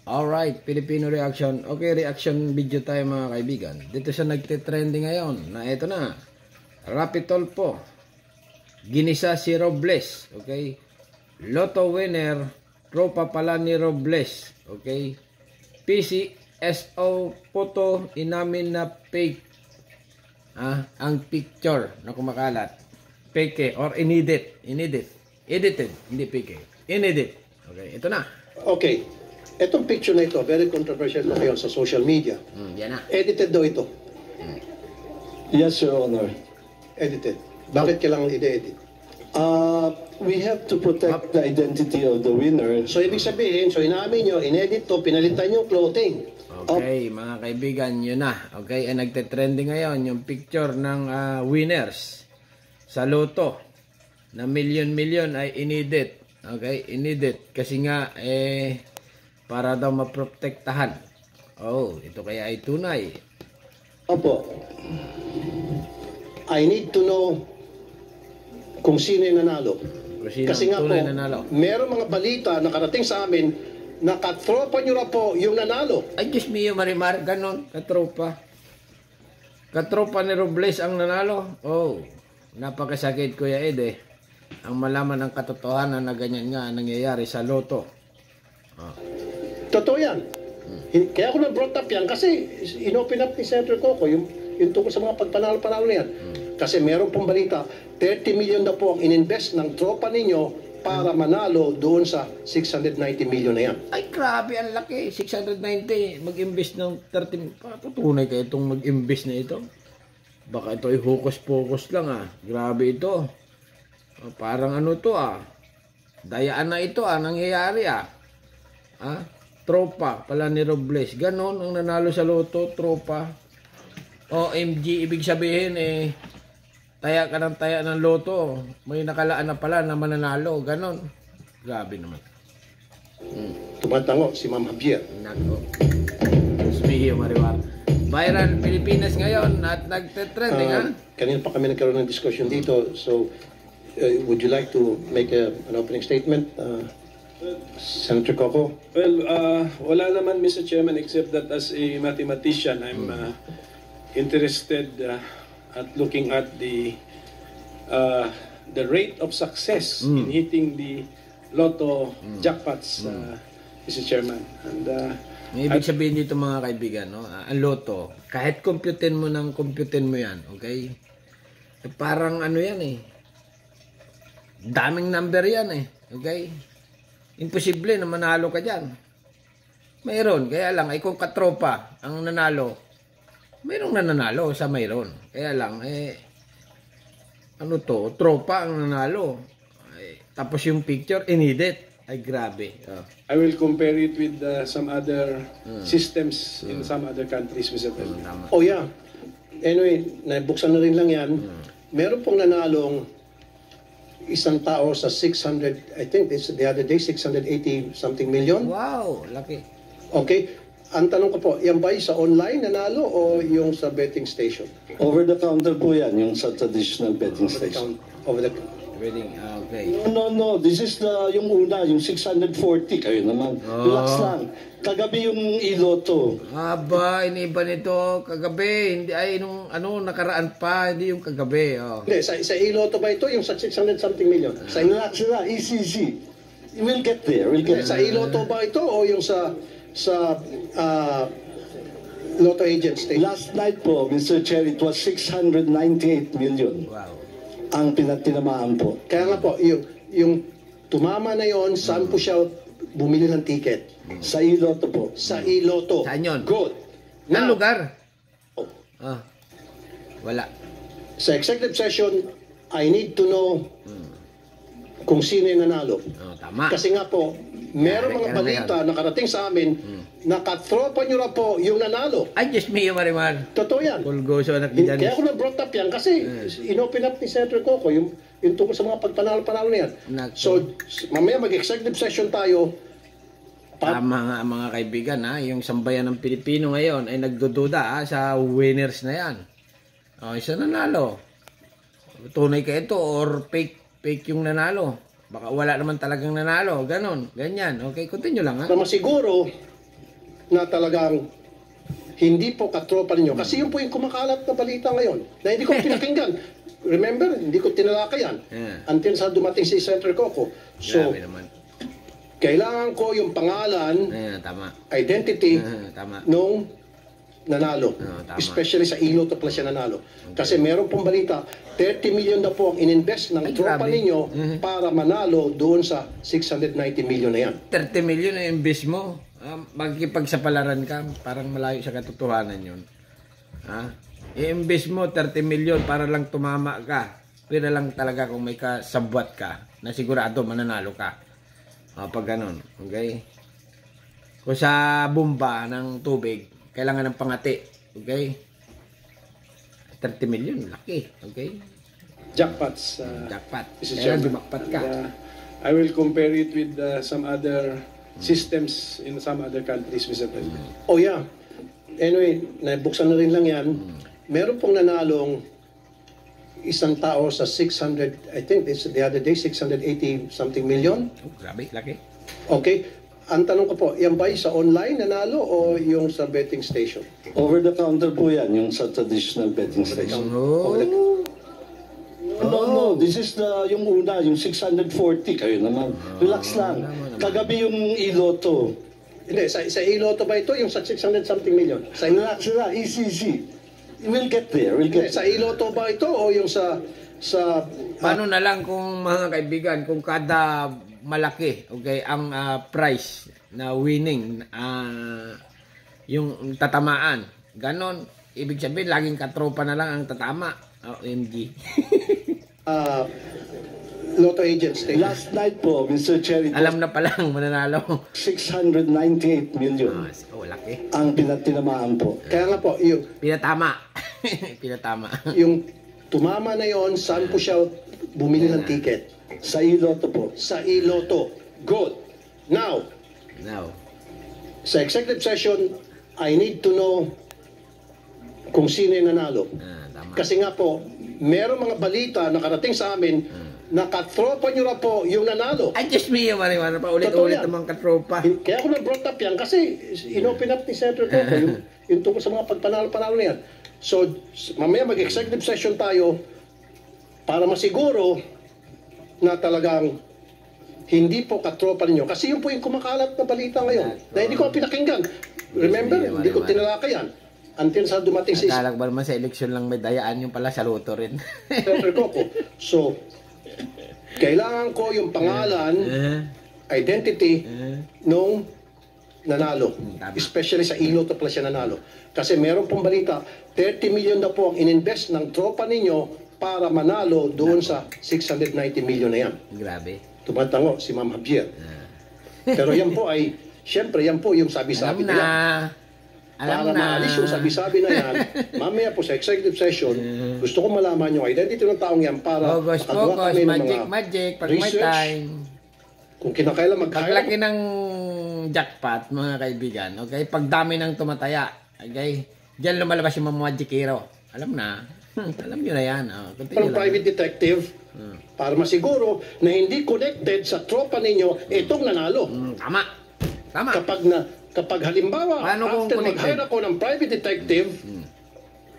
Alright, Filipino reaction. Okay, reaction video tayo mga kaibigan. Dito siya nagte-trending ngayon na ito na. Rapitol po. Ginisa si Robles. Okay. Lotto winner. Tropa pala ni Robles. Okay. PCSO photo inamin na fake. Ang picture na kumakalat. Fake or inedit. Edited. Hindi fake. Inedit. Okay, ito na. Okay. Itong picture na ito, very controversial na ngayon sa social media. Yan na. Edited daw ito. Yes, Your Honor. Edited. Bakit kailangan i-edit? We have to protect the identity of the winner. So, ibig sabihin, inamin nyo, inedit to, pinalitan yung clothing. Okay, mga kaibigan, yun na. Okay, nagte-trending ngayon yung picture ng winners sa loto na milyon-milyon ay inedit. Okay, inedit. Kasi nga, para daw maprotektahan. Oh, ito kaya ay tunay. Opo. I need to know kung sino yung nanalo. Kasi nga po, meron mga balita nakarating sa amin na katropa nyo na po yung nanalo. Ay, Diyos mio, Marimar, ganon, katropa. Katropa ni Robles ang nanalo. Oh, napakasakit, Kuya Ed, ang malaman ng katotohanan na ganyan nga nangyayari sa loto. Totoo yan. Kaya ako na-brought up yan kasi inopen up ni Senator Coco yung tungkol sa mga pagpanalo-panalo na yan. Kasi meron pong balita, 30 million na po ang ininvest ng tropa ninyo para manalo doon sa 690 million na yan. Ay, grabe, ang laki. 690. Mag-invest ng 30. Patutunay kayo itong mag-invest na ito. Baka ito ay hocus-pocus lang Grabe ito. Parang ano to dayaan na ito nangyayari tropa pala ni Robles. Ganon ang nanalo sa loto, tropa. OMG, ibig sabihin taya ka ng taya ng loto. May nakalaan na pala na mananalo. Ganon. Grabe naman. Tumatango si Ma'am Javier. Nako. Smihiyo Mariwar. Viral Pilipinas ngayon at nagte-trending Kanina pa kami nagkaroon ng discussion dito. So, would you like to make an opening statement? Senator Coco? Well, wala naman, Mr. Chairman, except that as a mathematician, I'm interested at looking at the rate of success in hitting the lotto jackpots, Mr. Chairman. And ibig sabihin dito mga kaibigan, ang loto, kahit computin mo yan, okay? Parang ano yan daming number yan okay? Imposible na manalo ka dyan. Mayroon. Kaya lang, kung katropa ang nanalo, mayroong nananalo sa mayroon. Kaya lang, tropa ang nanalo. Tapos yung picture, inedit. Ay, grabe. I will compare it with some other systems in some other countries, Mr. President. Oh, yeah. Anyway, nabuksan na rin lang yan. Meron pong nanalong isang tao sa 600, I think this the other day, 680 something million. Wow, laki. Okay. Ang tanong ko po, yan ba sa online nanalo o yung sa betting station? Over the counter po yan, yung sa traditional betting station. Over the betting, okay. No. This is yung una, yung 640. Kayo naman. Relax lang. Kagabi yung iloto. Aba, iniba nito. Kagabi. Hindi ay nung nakaraan pa. Hindi yung kagabi. Hindi, sa iloto ba ito? Yung sa 600 something million? Relax na. Easy. We'll get there. Sa iloto ba ito o yung sa Lotto Agent Station? Last night po, Mr. Chair, it was 698 million. Wow. Ang pinagtinamaan po. Kaya nga po, yung tumama na yon, saan po siya bumili ng ticket? Sa iloto po. Sa iloto. Saan yun? Good. Ang lugar? Wala. Sa executive session, I need to know kung sino yung nanalo. Tama. Kasi nga po, meron mga balita nakarating sa amin na katropa nyo na po yung nanalo. Ay, Diyos mio, Marimar. Totoo yan. Pulgoso anak ni Janis. Kaya ako na-brought up yan kasi inopen up ni Senator Coco yung tungkol sa mga pagpanalo-panalo na yan. So, mamaya mag-executive session tayo. Tama nga mga kaibigan yung sambayan ng Pilipino ngayon ay nagdududa sa winners na yan. Isa nanalo. Tunay ka ito or fake yung nanalo. Baka wala naman talagang nanalo. Ganon. Ganyan. Okay, continue lang Na masiguro, na talagang hindi po katropa ninyo. Kasi yun po yung kumakalat na balita ngayon na hindi ko pinakinggan. Remember, hindi ko tinalakayan until sa dumating si Senator Coco. So, Grabe naman. kailangan ko yung pangalan, Tama. identity Tama. nung nanalo. Tama. Especially sa Iloto pala siya nanalo. Kasi meron pong balita, 30 million na po ang ininvest ng tropa grabe. ninyo para manalo doon sa 690 million na yan. 30 million na invest mo. Magkipagsapalaran ka, parang malayo sa katotohanan yun. I-invest mo 30 million para lang tumama ka. Pero lang talaga kung may kasabwat ka, na sigurado mananalo ka. Pag ganun, okay? Kung sa bomba ng tubig, kailangan ng pangati, okay? 30 million, laki, okay? Jackpots. Jackpot. Mr. Kaya Chairman. dumakpat ka. I will compare it with some other systems in some other countries, Mr. President. Oh yeah. Anyway, nabuksan na rin lang yan. Meron pong nanalong isang tao sa 600, I think this the other day, 680 something million. Grabe, laki. Okay. Ang tanong ko po, yan ba sa online nanalo o yung sa betting station? Over the counter po yan, yung sa traditional betting station. No, this is yung una, yung 640. Kayo naman, relax lang. Kagabi yung Iloto. Hindi, sa Iloto ba ito yung sa 600 something million? Sa Relax lang, easy. We'll get there, we'll Hindi, get sa there. Iloto ba ito o yung sa Paano na lang kung mga kaibigan, kung kada malaki, okay, ang price na winning, yung tatamaan, ganon, ibig sabihin, laging katropa na lang ang tatama. OMG. Lotto agent station? Last night po, Mr. Chair, it was Alam na palang mananalo. 698 million Laki. ang pinatinamaan po. Kaya nga po, Pinatama. Pinatama. yung tumama na yon, saan po siya bumili ng ticket? Sa Iloto po. Sa Iloto. Good. Now, Now. sa executive session, I need to know kung sino yung nanalo. Tama. Kasi nga po, meron mga balita nakarating sa amin na katropa nyo na po yung nanalo. Ay, just me, mariwana pa. Ulit-ulit Totoo yan. naman katropa. Kaya ako na-brought up yan kasi inopen up ni Senator Coco yung tungkol sa mga pagpanalo-panalo na yan. So, mamaya mag-executive session tayo para masiguro na talagang hindi po katropa ninyo. Kasi yun po yung kumakalat na balita ngayon na hindi ko pinakinggan. Remember, hindi ko tinalakayan until sa dumating si Akala ko ba naman sa eleksyon lang may dayaan, yung pala sa loto rin. Senator Coco. So, kailangan ko yung pangalan, identity nung nanalo. Tama. Especially sa Iloto pala siya nanalo. Kasi meron pong balita, 30 million na po ang ininvest ng tropa ninyo para manalo doon sa 690 million na yan. Grabe. Tumatango si Ma'am Javier. Pero yan po ay, syempre yan po yung sabi-sabi Alam na yan. na. Alam Para na. maalis yung sabi-sabi na yan, mamaya po sa executive session, gusto ko malaman yung identity ng taong yan para Focus, makagawa kami ng mga magic, pag may research. time. Kung kinakailan Paglaki ng jackpot, mga kaibigan, okay? Pagdami ng tumataya, okay? Diyan lumalabas yung mga magic hero. Alam na. Alam nyo na yan. Parang private detective para masiguro na hindi connected sa tropa ninyo itong nanalo. Tama. Tama. Kapag halimbawa, Paano kung after connected? mag-hire ako ng private detective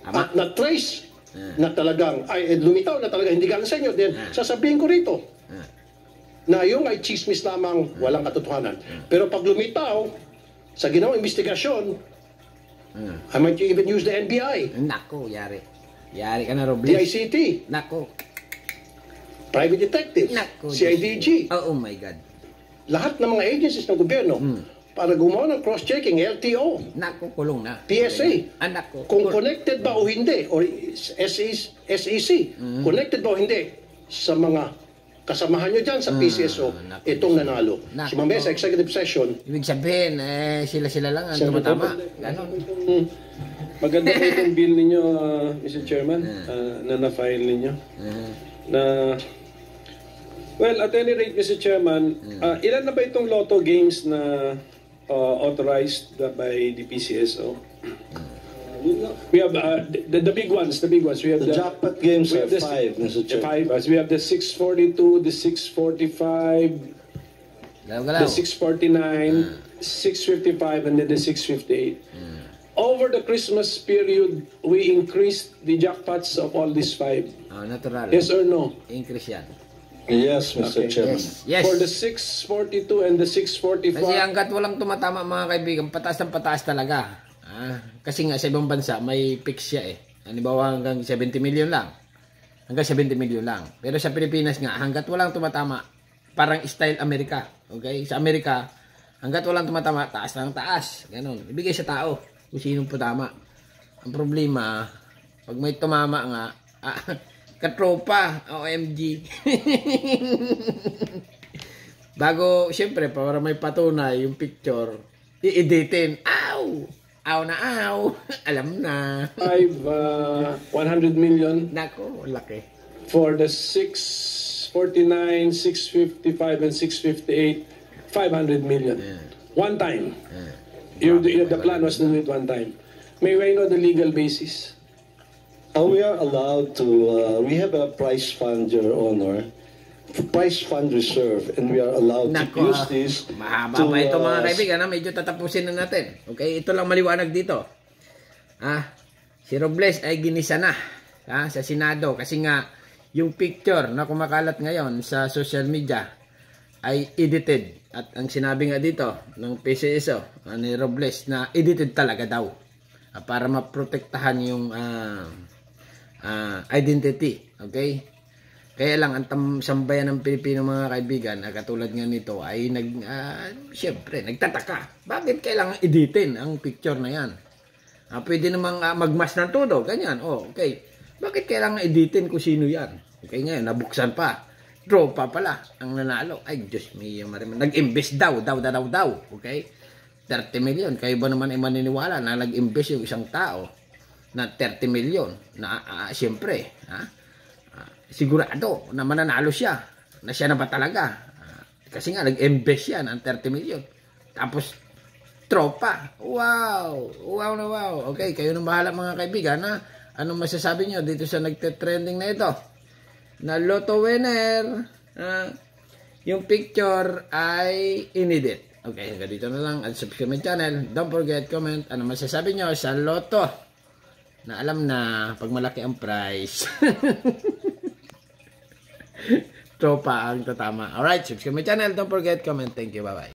Tama. at na-trace na talagang, lumitaw na talaga hindi galing sa inyo, then sasabihin ko rito na yung ay chismis lamang, walang katotohanan. Pero pag lumitaw sa ginawang investigasyon, I might even use the NBI, Nako, yari. Yari ka na, Robles. DICT, Nako. private detectives, Nako. CIDG, Oh my God. lahat ng mga agencies ng gobyerno para gumawa ng cross-checking, LTO, Nako, kulong na. PSA, Anak ko. kung connected ba o hindi, or SEC, connected ba o hindi sa mga kasamahan nyo dyan sa PCSO, nako. itong nanalo. Nako. So mamaya sa executive session, Ibig sabihin, sila-sila lang ang Siyempre tumatama. po. Ganon. Maganda po itong bill ninyo, Mr. Chairman, na na-file ninyo. Na, well, at any rate, Mr. Chairman, ilan na ba itong lotto games na authorized by the PCSO? We have the big ones, We have The jackpot games we are have the 5, Mr. Chair. five. We have the 642, the 645, Galaw-galaw. the 649, 655, and then the 658. Over the Christmas period, we increased the jackpots of all these five. Oh, natural. Yes or no? Increase yan. Yes, Mr. Okay. Chairman. Yes. For the 642 and the 645. Kasi hanggat walang tumatama mga kaibigan, pataas ng pataas talaga. Kasi nga sa ibang bansa may fix siya eh. Halimbawa hanggang 70 million lang. Hanggang 70 million lang. Pero sa Pilipinas nga, hanggat walang tumatama, parang style Amerika. Okay? Sa Amerika, hanggat walang tumatama, taas ng taas. Ganon. Ibigay sa tao kung sinong putama. Ang problema, pag may tumama nga, katropa, OMG. Bago, syempre, para may patunay yung picture, i-editin. Ow! Aw na aw. Alam na. 100 million Nako, laki. for the 649, 655, and 658, 500 million. One time. The plan was to do it one time. May I know the legal basis? We are allowed to, we have a price fund, Your Honor, price fund reserve, and we are allowed Nako, to use this mahaba pa ito mga kaibigan. Medyo tatapusin na natin. Okay, ito lang maliwanag dito. Si Robles ay ginisa na sa Senado kasi nga yung picture na kumakalat ngayon sa social media ay edited. At ang sinabi nga dito ng PCSO ni Robles na edited talaga daw para maprotektahan yung identity. Okay? Kaya lang, ang sambayan ng Pilipino mga kaibigan, katulad nga nito, ay siyempre, nagtataka. Bakit kailangan editin ang picture na yan? Pwede namang magmas ng todo, ganyan. Okay. Bakit kailangan editin kung sino yan? Okay, ngayon, nabuksan pa. Tropa pala ang nanalo. Ay, Diyos mio, nag-invest daw. Okay? 30 million. Kayo ba naman ay maniniwala na nag-invest yung isang tao na 30 million? Na, siyempre, sigurado na mananalo siya. Na siya na ba talaga? Kasi nga, nag-invest siya ng 30 million. Tapos, tropa. Wow! Wow na wow. Okay, kayo nang bahala mga kaibigan. Anong masasabi nyo dito sa nagte-trending na ito? Na Lotto winner, yung picture ay inedit. Okay, hanggang dito na lang. At subscribe my channel. Don't forget, comment. Ano masasabi nyo sa Lotto? Na alam na, pag malaki ang price. Tropa ang tatama. Alright, subscribe my channel. Don't forget, comment. Thank you. Bye-bye.